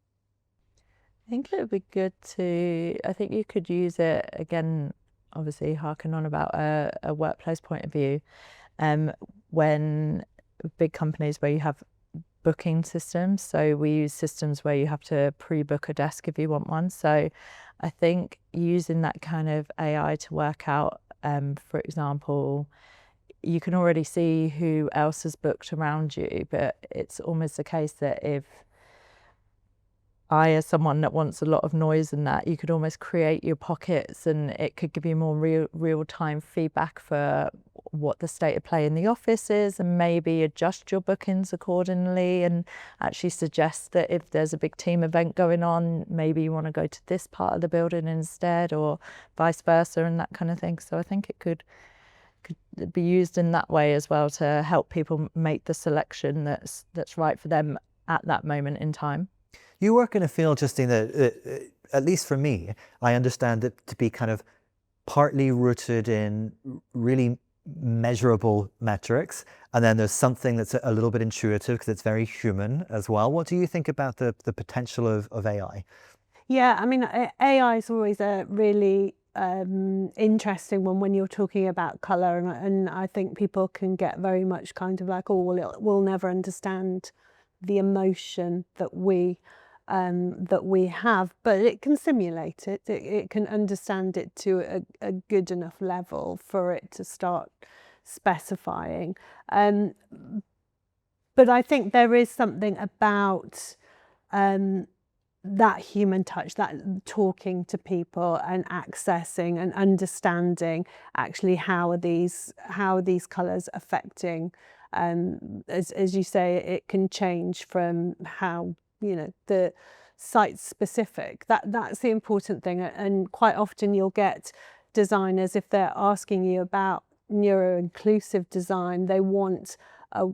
I think it would be good I think you could use it, again, obviously harking on about a workplace point of view, when big companies where you have booking systems. So we use systems where you have to pre-book a desk if you want one. So I think using that kind of AI to work out, for example, you can already see who else has booked around you, but it's almost the case that if as someone that wants a lot of noise in that, you could almost create your pockets and it could give you more real-time feedback for what the state of play in the office is, and maybe adjust your bookings accordingly and actually suggest that if there's a big team event going on, maybe you want to go to this part of the building instead, or vice versa, and that kind of thing. So I think it could be used in that way as well to help people make the selection that's right for them at that moment in time. You work in a field, Justine, that, at least for me, I understand it to be kind of partly rooted in really measurable metrics, and then there's something that's a little bit intuitive because it's very human as well. What do you think about the potential of AI? Yeah, I mean, AI is always a really interesting one when you're talking about colour, and I think people can get very much kind of like, oh, well, we'll never understand the emotion that we have, but it can simulate it. It can understand it to a good enough level for it to start specifying. But I think there is something about that human touch, that talking to people and accessing and understanding actually how are these colours affecting. As you say, it can change from how the site specific. That's the important thing. And quite often you'll get designers, if they're asking you about neuro-inclusive design, they want a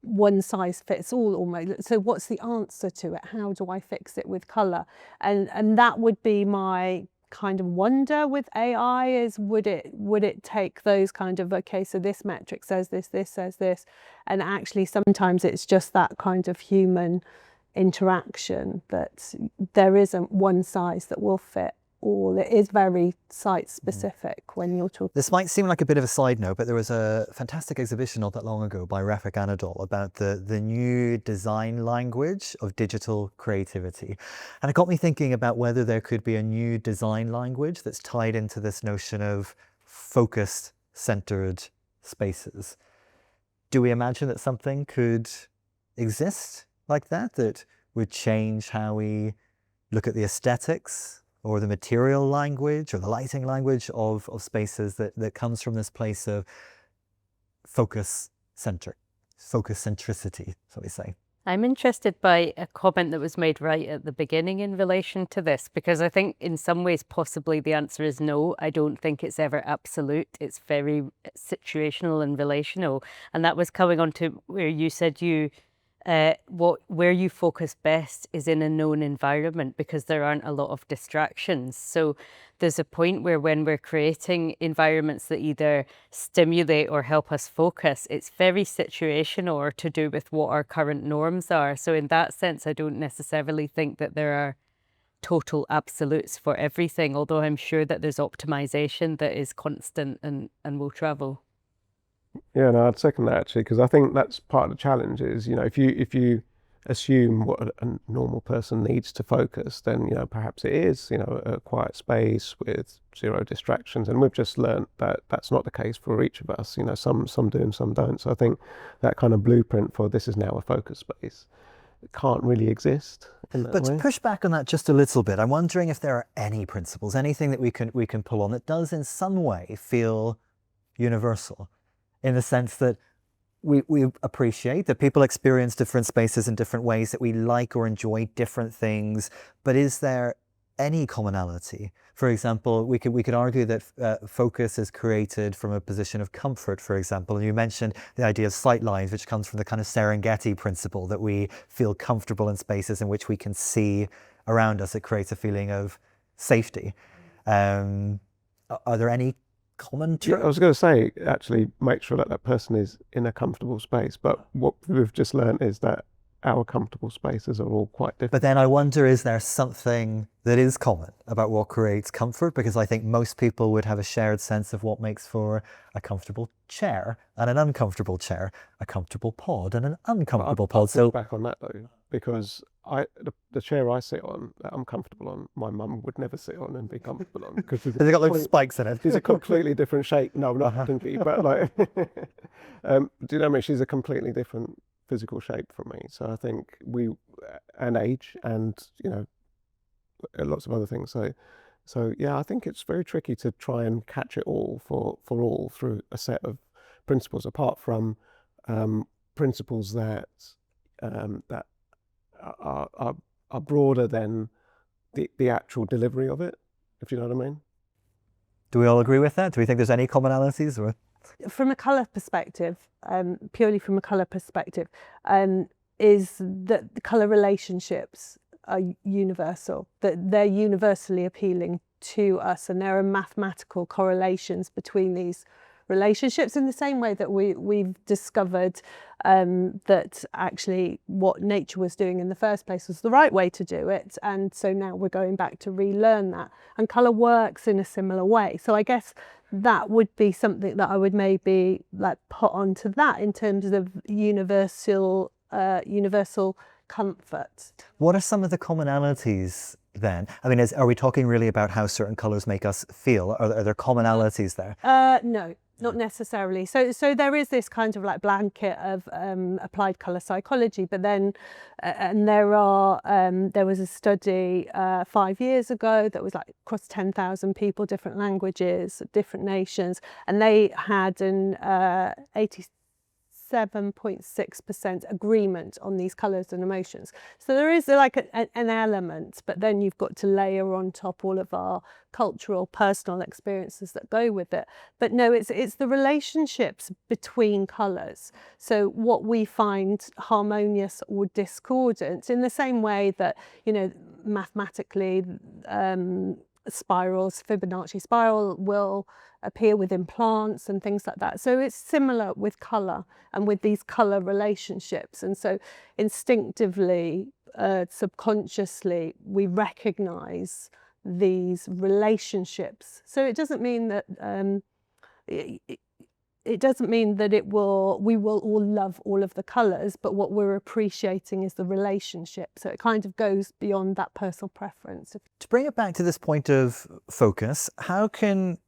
one size fits all almost. So what's the answer to it? How do I fix it with colour? And that would be my kind of wonder with AI, is would it take those kind of, okay, so this metric says this says this, and actually sometimes it's just that kind of human interaction, that there isn't one size that will fit all. It is very site specific when you're talking. This might seem like a bit of a side note, but there was a fantastic exhibition not that long ago by Rafik Anadol about the new design language of digital creativity. And it got me thinking about whether there could be a new design language that's tied into this notion of focused, centered spaces. Do we imagine that something could exist like that would change how we look at the aesthetics or the material language or the lighting language of spaces, that comes from this place of focus centricity, so we say? I'm interested by a comment that was made right at the beginning in relation to this, because I think in some ways possibly the answer is no. I don't think it's ever absolute. It's very situational and relational. And that was coming on to where you said where you focus best is in a known environment, because there aren't a lot of distractions. So there's a point where when we're creating environments that either stimulate or help us focus, it's very situational or to do with what our current norms are. So in that sense, I don't necessarily think that there are total absolutes for everything, although I'm sure that there's optimization that is constant and will travel. Yeah, no, I'd second that actually, because I think that's part of the challenge is, if you assume what a normal person needs to focus, then, perhaps it is, a quiet space with zero distractions. And we've just learned that that's not the case for each of us. Some do and some don't. So I think that kind of blueprint for this is now a focus space, it can't really exist in that way. To push back on that just a little bit, I'm wondering if there are any principles, anything that we can pull on that does in some way feel universal, in the sense that we appreciate that people experience different spaces in different ways, that we like or enjoy different things, but is there any commonality? For example, we could argue that focus is created from a position of comfort, for example. And you mentioned the idea of sight lines, which comes from the kind of Serengeti principle, that we feel comfortable in spaces in which we can see around us. It creates a feeling of safety. Are there any common Yeah, I was going to say, actually make sure that person is in a comfortable space, but what we've just learned is that our comfortable spaces are all quite different. But then I wonder, is there something that is common about what creates comfort? Because I think most people would have a shared sense of what makes for a comfortable chair and an uncomfortable chair, a comfortable pod and an uncomfortable pod. So back on that though, because the chair I sit on, that I'm comfortable on, my mum would never sit on and be comfortable on, because they got like spikes in it. She's a completely different shape. No, not dinky, but like, do you know what I mean? She's a completely different physical shape from me. So I think and age, and lots of other things. So yeah, I think it's very tricky to try and catch it all for all through a set of principles, apart from principles that are broader than the actual delivery of it, if you know what I mean. Do we all agree with that? Do we think there's any commonalities? Or? From a colour perspective, purely from a colour perspective, is that the colour relationships are universal, that they're universally appealing to us, and there are mathematical correlations between these relationships, in the same way that we've discovered that actually what nature was doing in the first place was the right way to do it, and so now we're going back to relearn that, and colour works in a similar way. So I guess that would be something that I would maybe like put onto that in terms of universal comfort. What are some of the commonalities then? I mean, are we talking really about how certain colours make us feel? Are there commonalities there? No, not necessarily. So there is this kind of like blanket of applied colour psychology, but then and there was a study 5 years ago that was like across 10,000 people, different languages, different nations, and they had an 87% 97.6% agreement on these colours and emotions. So there is like an element, but then you've got to layer on top all of our cultural, personal experiences that go with it. But no, it's the relationships between colours. So what we find harmonious or discordant, in the same way that, you know, mathematically, spirals, Fibonacci spiral will appear within plants and things like that. So it's similar with colour and with these colour relationships. And so instinctively, subconsciously, we recognise these relationships. So it doesn't mean that it doesn't mean that we will all love all of the colours, but what we're appreciating is the relationship. So it kind of goes beyond that personal preference. To bring it back to this point of focus, how can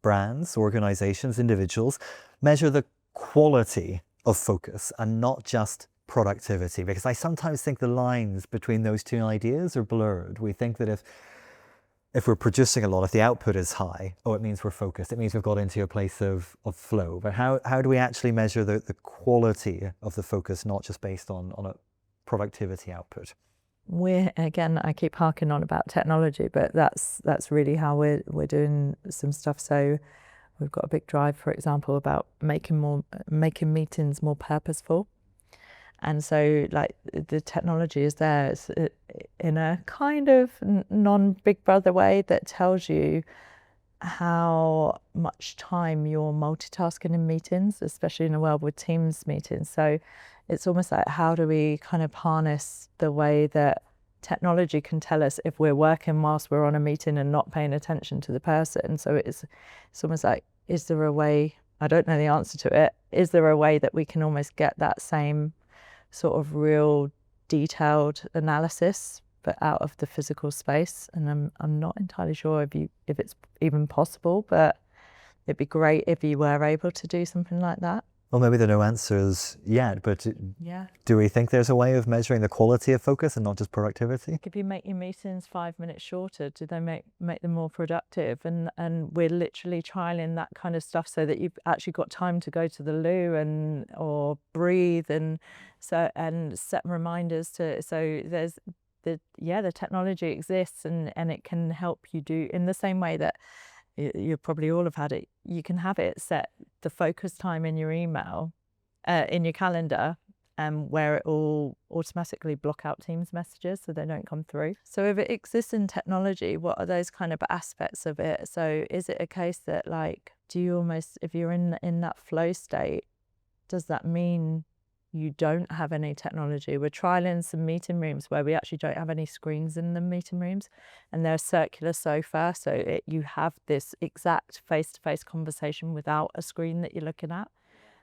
brands, organizations, individuals measure the quality of focus and not just productivity? Because I sometimes think the lines between those two ideas are blurred. We think that if we're producing a lot, if the output is high, it means we're focused. It means we've got into a place of flow. But how do we actually measure the quality of the focus, not just based on a productivity output? Again, I keep harking on about technology, but that's really how we're doing some stuff. So we've got a big drive, for example, about making meetings more purposeful. And so, like, the technology is there in a kind of non-Big Brother way that tells you how much time you're multitasking in meetings, especially in a world with Teams meetings. So it's almost like, how do we kind of harness the way that technology can tell us if we're working whilst we're on a meeting and not paying attention to the person? So it's almost like, is there a way, I don't know the answer to it, is there a way that we can almost get that same sort of real detailed analysis but out of the physical space? And I'm not entirely sure if it's even possible, but it'd be great if you were able to do something like that. Well, maybe there are no answers yet, but yeah, do we think there's a way of measuring the quality of focus and not just productivity? If you make your meetings 5 minutes shorter, do they make them more productive? And we're literally trialing that kind of stuff so that you've actually got time to go to the loo or breathe and set reminders so there's the technology exists and it can help you do in the same way that you probably all have had it. You can have it set the focus time in your email, in your calendar, where it will automatically block out Teams messages so they don't come through. So if it exists in technology, what are those kind of aspects of it? So is it a case that, like, do you almost, if you're in that flow state, does that mean you don't have any technology? We're trialing some meeting rooms where we actually don't have any screens in the meeting rooms, and they're circular sofa, so you have this exact face-to-face conversation without a screen that you're looking at.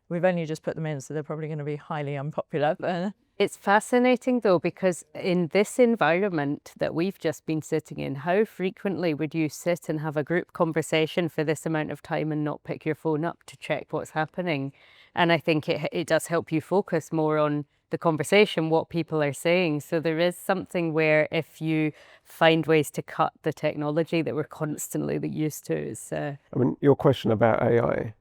We've only just put them in, so they're probably going to be highly unpopular. But it's fascinating though, because in this environment that we've just been sitting in, how frequently would you sit and have a group conversation for this amount of time and not pick your phone up to check what's happening? And I think it does help you focus more on the conversation, what people are saying. So there is something where if you find ways to cut the technology that we're constantly used to. I mean, your question about AI,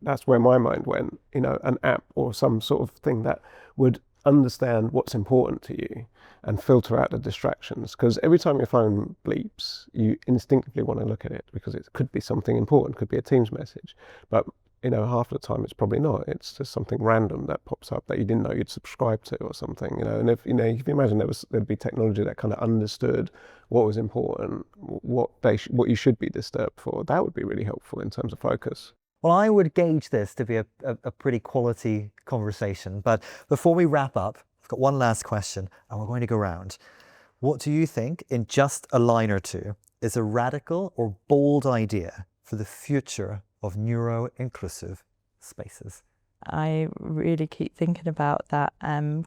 that's where my mind went. You know, an app or some sort of thing that would understand what's important to you and filter out the distractions. Because every time your phone bleeps, you instinctively want to look at it because it could be something important, could be a Teams message. But you know, half the time it's probably not. It's just something random that pops up that you didn't know you'd subscribe to or something. You know, and if you imagine there'd be technology that kind of understood what was important, what you should be disturbed for, that would be really helpful in terms of focus. Well, I would gauge this to be a pretty quality conversation. But before we wrap up, I've got one last question, and we're going to go round. What do you think, in just a line or two, is a radical or bold idea for the future of neuro-inclusive spaces? I really keep thinking about that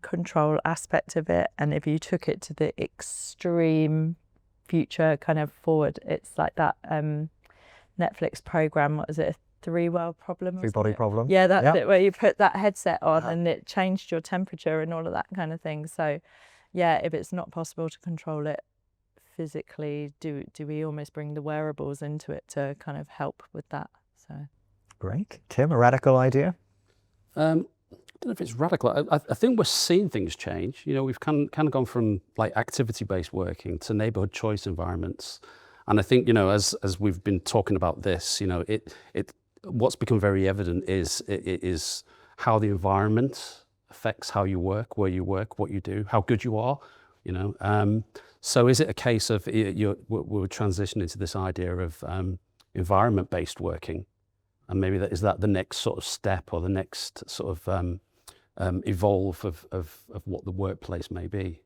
control aspect of it, and if you took it to the extreme future kind of forward, it's like that Netflix program, what is it, Three-World Problem? Three-Body Problem? Yeah, that's it, where you put that headset on and it changed your temperature and all of that kind of thing. So yeah, if it's not possible to control it physically, do we almost bring the wearables into it to kind of help with that? So great. Tim, a radical idea? I don't know if it's radical. I think we're seeing things change. You know, we've kind of gone from like activity-based working to neighborhood choice environments. And I think, you know, as we've been talking about this, you know, what's become very evident is how the environment affects how you work, where you work, what you do, how good you are, you know. So is it a case of we're transitioning to this idea of environment-based working? And maybe is that the next sort of step or the next sort of evolve of what the workplace may be?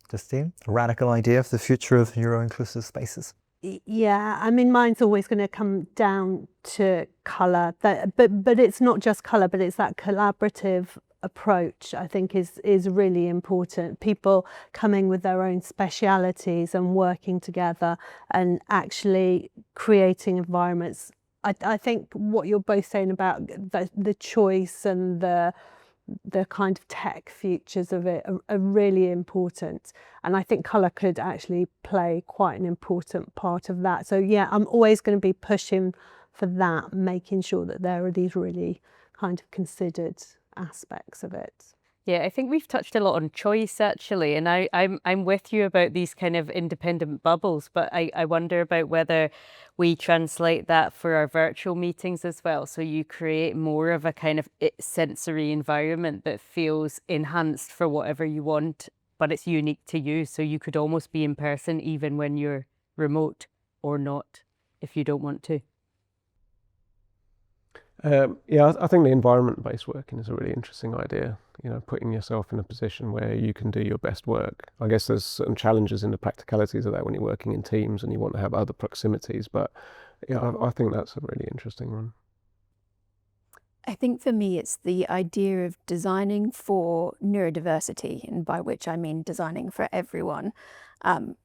Justine, a radical idea of the future of neuro-inclusive spaces? Yeah, I mean, mine's always going to come down to colour, but it's not just colour, but it's that collaborative approach, I think is really important. People coming with their own specialities and working together and actually creating environments. I think what you're both saying about the choice and the kind of tech features of it are really important, and I think colour could actually play quite an important part of that. So yeah, I'm always going to be pushing for that, making sure that there are these really kind of considered aspects of it. Yeah, I think we've touched a lot on choice actually, and I'm with you about these kind of independent bubbles, but I wonder about whether we translate that for our virtual meetings as well. So you create more of a kind of sensory environment that feels enhanced for whatever you want, but it's unique to you. So you could almost be in person even when you're remote or not, if you don't want to. Yeah, I think the environment-based working is a really interesting idea. You know, putting yourself in a position where you can do your best work. I guess there's certain challenges in the practicalities of that when you're working in teams and you want to have other proximities. But yeah, I think that's a really interesting one. I think for me, it's the idea of designing for neurodiversity, and by which I mean designing for everyone,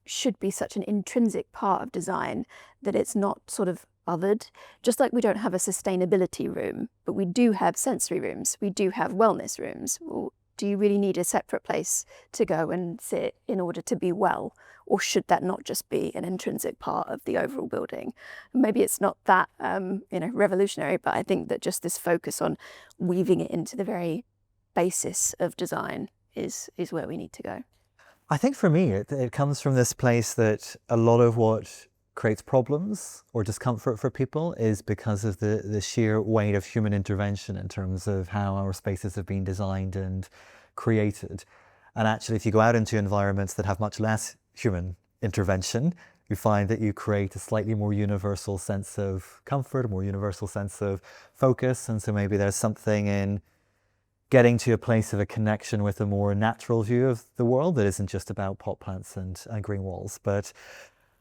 should be such an intrinsic part of design that it's not sort of othered. Just like we don't have a sustainability room, but we do have sensory rooms, we do have wellness rooms. Well, do you really need a separate place to go and sit in order to be well? Or should that not just be an intrinsic part of the overall building? Maybe it's not that revolutionary, but I think that just this focus on weaving it into the very basis of design is where we need to go. I think for me, it comes from this place that a lot of what creates problems or discomfort for people is because of the sheer weight of human intervention in terms of how our spaces have been designed and created. And actually, if you go out into environments that have much less human intervention, you find that you create a slightly more universal sense of comfort, a more universal sense of focus. And so maybe there's something in getting to a place of a connection with a more natural view of the world that isn't just about pot plants and green walls. But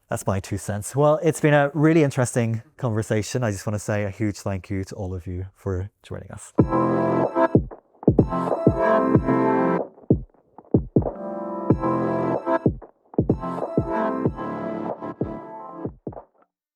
that's my 2 cents. Well, it's been a really interesting conversation. I just want to say a huge thank you to all of you for joining us.